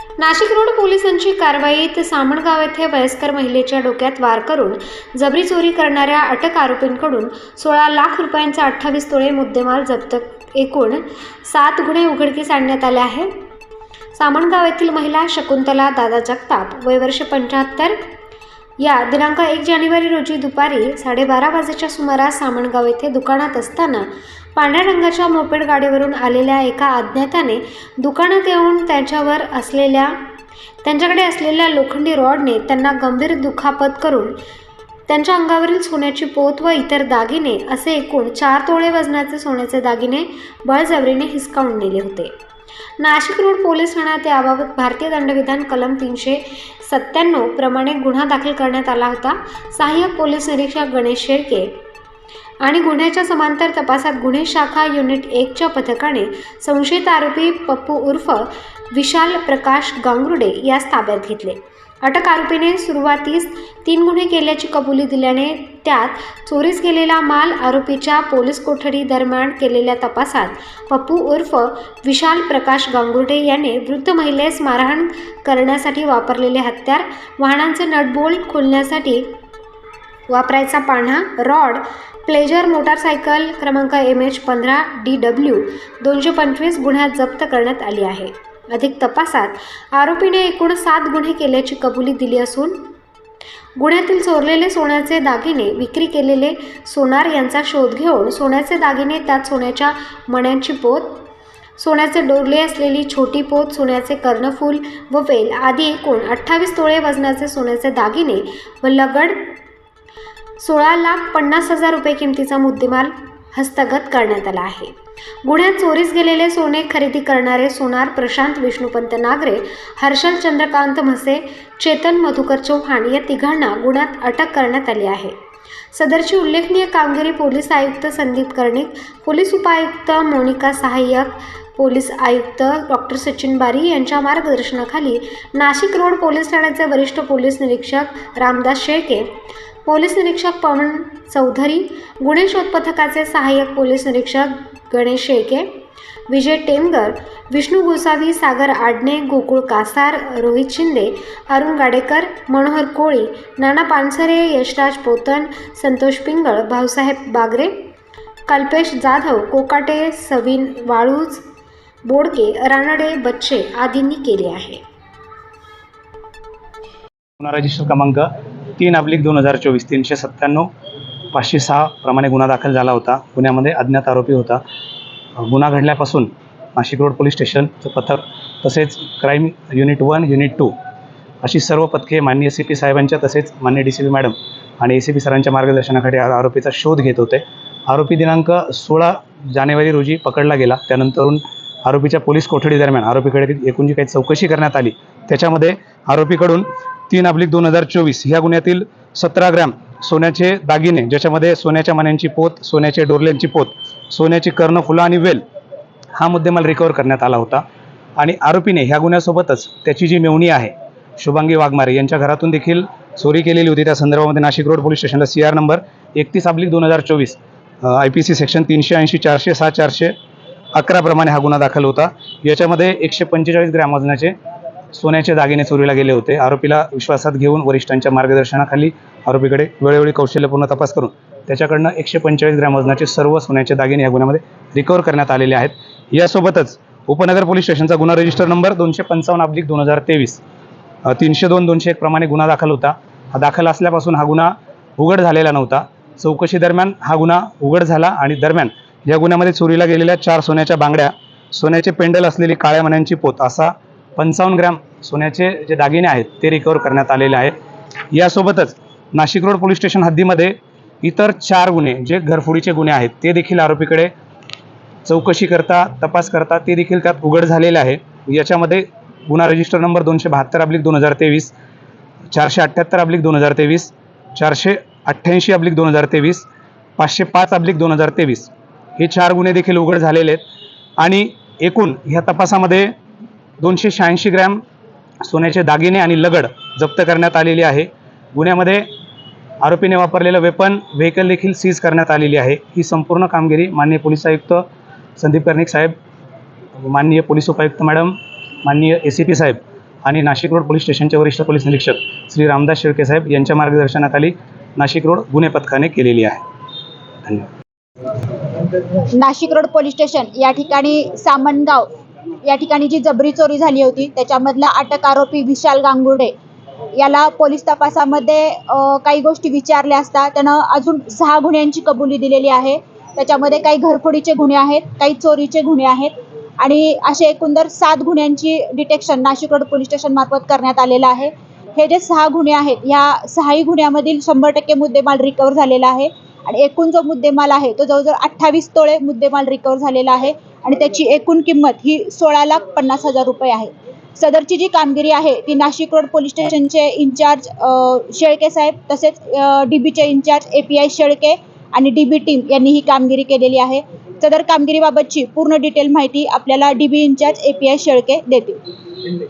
Nashik road पोलिसांची कारवाईत सामणगाव येथे वयस्कर महिलेच्या डोक्यात वार करून जबरी चोरी करणाऱ्या अटक आरोपींकडून 16 लाख रुपयांचा 28 तोळे मुद्देमाल जप्त, एकूण 7 गुन्हे उघडकीस आणण्यात आले आहे। सामणगाव येथील महिला शकुंतला दादा जगताप, वय वर्ष 75, या दिनांक 1 जानेवारी रोजी दुपारी 12:30 वाजेच्या सुमारास सामणगाव येथे दुकानात असताना पांढऱ्या रंगाच्या मोपेड गाडीवरून आलेल्या एका अज्ञाताने दुकानात येऊन त्यांच्याकडे असलेल्या लोखंडी रॉडने त्यांना गंभीर दुखापत करून त्यांच्या अंगावरील सोन्याची पोत व इतर दागिने असे एकूण 4 तोळे वजनाचे सोन्याचे दागिने बळजबरीने हिसकावून नेले होते। नाशिक रोड पोलीस ठाण्यात याबाबत भारतीय दंडविधान कलम 397 प्रमाणे गुन्हा दाखल करण्यात आला होता। सहाय्यक पोलीस निरीक्षक गणेश शेळके आणि गुन्ह्याच्या समांतर तपासात गुन्हे शाखा युनिट 1 च्या पथकाने संशयित आरोपी पप्पू उर्फ विशाल प्रकाश गांगुर्डे यास ताब्यात घेतले। अटक आरोपीने सुरुवातीस 3 गुन्हे केल्याची कबुली दिल्याने त्यात चोरीस गेलेला माल, आरोपीच्या पोलीस कोठडी दरम्यान केलेल्या तपासात पप्पू उर्फ विशाल प्रकाश गांगुर्डे याने वृद्ध महिलेस मारहाण करण्यासाठी वापरलेले हत्यार, वाहनांचे नटबोल्ट खोलण्यासाठी वापरायचा पाळणा, रॉड, प्लेजर मोटारसायकल क्रमांक MH15 DW 225 गुन्ह्यात जप्त करण्यात आली आहे। अधिक तपासात आरोपीने एकूण 7 गुन्हे केल्याची कबुली दिली असून गुन्ह्यातील चोरलेले सोन्याचे दागिने, विक्री केलेले सोनार यांचा शोध घेऊन सोन्याचे दागिने, त्यात सोन्याच्या मण्यांची पोत, सोन्याचे डोरले असलेली छोटी पोत, सोन्याचे कर्णफूल व वेल आदी एकूण 28 तोळे वजनाचे सोन्याचे दागिने व लगड 16,50,000 रुपये किमतीचा मुद्देमाल हस्तगत करण्यात आला आहे। गुन्ह्यात चोरीस गेलेले सोने खरेदी करणारे सोनार प्रशांत विष्णुपंत नागरे, हर्षल चंद्रकांत म्हसे, चेतन मधुकर चौहान या तिघांना गुन्ह्यात अटक करण्यात आली आहे। सदरची उल्लेखनीय कामगिरी पोलीस आयुक्त संदीप कर्णिक, पोलीस उपायुक्त मोनिका, सहाय्यक पोलीस आयुक्त डॉक्टर सचिन बारी यांच्या मार्गदर्शनाखाली नाशिक रोड पोलीस ठाण्याचे वरिष्ठ पोलीस निरीक्षक रामदास शेळके, पोलीस निरीक्षक पवन चौधरी, गुन्हे शोध पथकाचे सहाय्यक पोलीस निरीक्षक गणेश शेळके, विजय टेमगर, विष्णू गोसावी, सागर आडणे, गोकुळ कासार, रोहित शिंदे, अरुण गाडेकर, मनोहर कोळी, नाना पानसरे, यशराज पोतन, संतोष पिंगळ, भाऊसाहेब बागरे, कल्पेश जाधव, कोकाटे, सविन वाळूज, बोडके, रानडे, बच्चे आदींनी केले आहे। गुन्हा रजिस्टर क्रमांक 3/2024 397 506 प्रमाणे गुन्हा दाखल झाला होता। गुन्ह्यामध्ये अज्ञात आरोपी होता। गुन्हा घडल्यापासून नाशिक रोड पोलीस स्टेशनचं पथक तसेच क्राईम युनिट 1 युनिट 2 अशी सर्व पथके माननीय CP साहेबांच्या तसेच माननीय DCP मॅडम आणि ACP सरांच्या मार्गदर्शनाखाली आरोपीचा शोध घेत होते। आरोपी दिनांक 16 जानेवारी रोजी पकडला गेला। त्यानंतरून आरोपीच्या पोलीस कोठडी दरम्यान आरोपीकडे एकूण जी काही चौकशी करण्यात आली त्याच्यामध्ये आरोपीकडून 3/2024 ह्या गुन्ह्यातील 17 ग्रॅम सोन्याचे दागिने, ज्याच्यामध्ये सोन्याच्या मण्यांची पोत, सोन्याचे डोरल्यांची पोत, सोन्याची कर्णफुलं आणि वेल हा मुद्देमाल रिकव्हर करण्यात आला होता। आणि आरोपीने ह्या गुन्ह्यासोबतच त्याची जी मेव्हणी आहे शुभांगी वाघमारे यांच्या घरातून देखील चोरी केलेली होती। त्या संदर्भामध्ये नाशिक रोड पोलीस स्टेशनला CR नंबर 31/2024 IPC सेक्शन 380 406 411 प्रमाणे हा गुन्हा दाखल होता। याच्यामध्ये 145 ग्रॅम वजनाचे सोन्याचे दागिने चोरीला गेले होते। आरोपीला विश्वासात घेऊन वरिष्ठांच्या मार्गदर्शनाखाली आरोपीकडे वेळोवेळी कौशल्यपूर्ण तपास करून त्याच्याकडनं 145 ग्रॅम वजनाचे सर्व सोन्याचे दागिने या गुन्ह्यामध्ये रिकव्हर करण्यात आलेले आहेत। यासोबतच उपनगर पोलीस स्टेशनचा गुन्हा रजिस्टर नंबर 255/2023 302-201 प्रमाणे गुन्हा दाखल होता। हा दाखल असल्यापासून हा गुन्हा उघड झालेला नव्हता। चौकशी दरम्यान हा गुन्हा उघड झाला आणि दरम्यान या गुन्ह्यामध्ये चोरीला गेलेल्या 4 सोन्याच्या बांगड्या, सोन्याचे पेंडल असलेली काळ्या मण्यांची पोत असा 55 ग्रॅम सोन्याचे जे दागिने आहेत ते रिकव्हर करण्यात आलेले आहेत। यासोबतच नाशिक रोड पोलीस स्टेशन हद्दीमध्ये इतर 4 गुन्हे जे घरफोडीचे गुन्हे आहेत ते देखील आरोपीकडे चौकशी करता, तपास करता ते देखील त्यात उघड झालेले आहे। याच्यामध्ये गुन्हा रजिस्टर नंबर 272/2023 478/2023 488/2023 505/2023 हे 4 गुन्हे देखील उघड झालेले आहेत। आणि एकूण ह्या तपासामध्ये 286 ग्रॅम सोन्याचे दागिने आणि लगड जप्त करण्यात आलेली आहे। गुन्ह्यामध्ये आरोपीने वापरलेलं वेपन व्हेकल देखील सीज करण्यात आलेली आहे। ही संपूर्ण कामगिरी माननीय पोलीस आयुक्त संदीप कर्णिक साहेब, माननीय पोलीस उपायुक्त मॅडम, माननीय ACP साहेब आणि नाशिक रोड पोलीस स्टेशनचे वरिष्ठ पोलीस निरीक्षक श्री रामदास शेळके साहेब यांच्या मार्गदर्शनाखाली नाशिक रोड गुन्हे पथकाने केलेली आहे. धन्यवाद. नाशिक रोड पोलीस स्टेशन या ठिकाणी सामनगाव या ठिकाणी जी जबरी चोरी झाली होती त्याच्यामधला अटक आरोपी विशाल गांगुर्डे याला पोलीस तपासामध्ये काही गोष्टी विचारल्या असता त्यानं अजून 6 गुन्ह्यांची कबुली दिलेली आहे. त्याच्यामध्ये काही घरफोडीचे गुन्हे आहेत, काही चोरीचे गुन्हे आहेत आणि असे एकंदर 7 गुन्ह्यांची detection Nashik road police station मार्फत करण्यात आलेलं आहे. हे जे 6 गुन्हे आहेत या 6ही गुन्ह्यामधील 100% मुद्देमाल रिकव्हर झालेला आहे आणि एकूण जो मुद्देमाल आहे तो जवळजवळ 28 तोळे मुद्देमाल रिकव्हर झालेला आहे आणि त्याची एकूण किंमत ही 16,50,000 रुपये आहे. सदरची जी कामगिरी आहे ती नाशिक रोड पोलीस स्टेशनचे इंचार्ज शेळके साहेब तसेच DBचे इंचार्ज API शेळके आणि DB टीम यांनी ही कामगिरी केलेली आहे. सदर कामगिरीबाबतची पूर्ण डिटेल माहिती आपल्याला DB इंचार्ज API शेळके देतील.